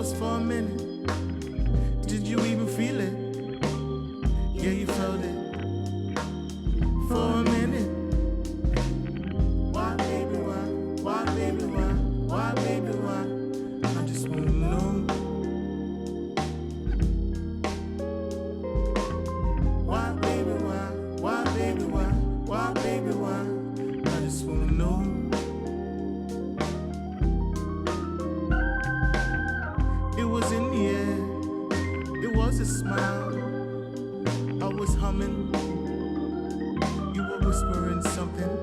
pause for a minute? Did you even feel it? Yeah, you felt it. For a minute. Why, baby, why? Why, baby, why? Why, baby, why? I just wanna know. Why, baby, why? Why, baby, why? Why, baby, why? I just wanna know. It was in the air. It was a smile. I was humming. You were whispering something.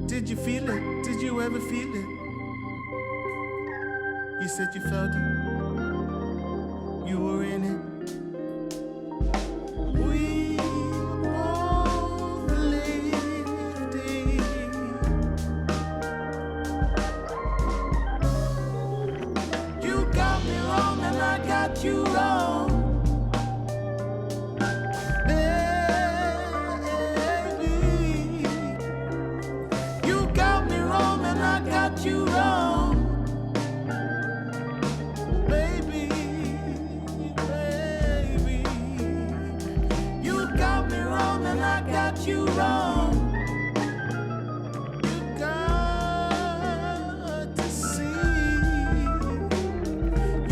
Did you feel it? Did you ever feel it? You said you felt it. You were in it. We both lived it. You got me wrong and I got you wrong. You wrong, baby, baby. You got me wrong and I got you wrong. You got to see.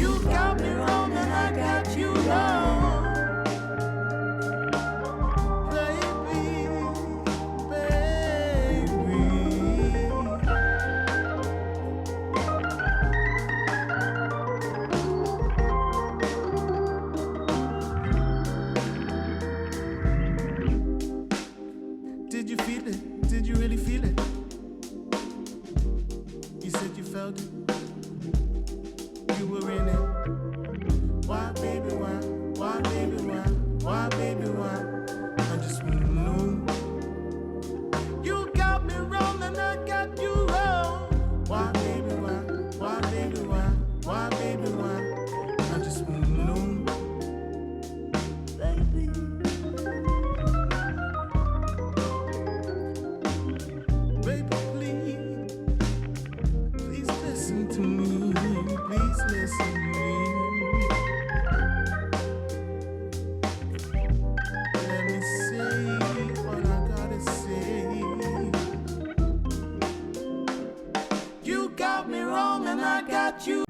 You got me wrong and I got you wrong. Did you feel it? Did you really feel it? You said you felt it. You were in it. Why, baby, why? Why, baby, why? Why, baby, why? I just wanna know. You got me wrong and I got you wrong. Why, baby, why? Why, baby, why? Why, baby, why? I just wanna know. Baby. Baby, please listen to me. Please listen to me. Let me say what I gotta say. You got me wrong and I got you.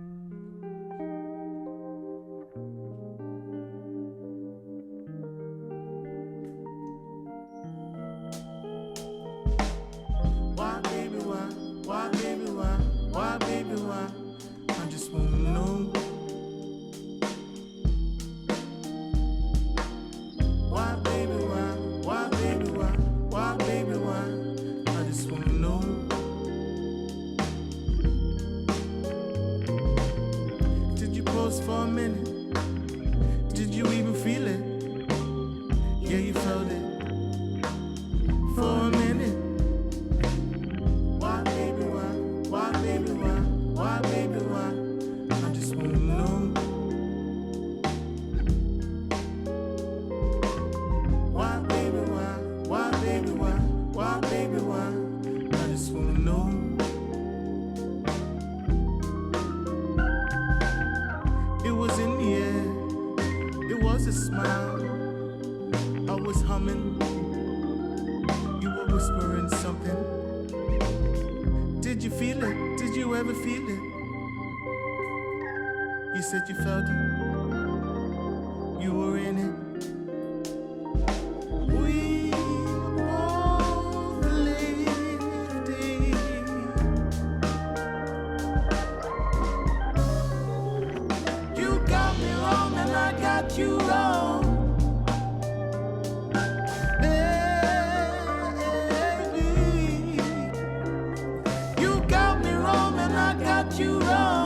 Why, baby, why? Why, baby, why? Why, baby, why? I just wanna know. Why, baby, why? Why, baby, why? Why, baby, why? I just wanna know. Did you pause for a minute? Did you even feel it? Yeah, you felt it. For a minute. Why, baby, why? Why, baby, why? Why, baby, why? I just wanna know. Why, baby, why? Why, baby, why? Why, baby, why? I just wanna know. It was in the air. It was a smile. I was humming. You were whispering something. Did you feel it? Did you ever feel it? You said you felt it. You were in it. We both lived it. You got me wrong and I got you wrong. Baby, you got me wrong and I got you wrong.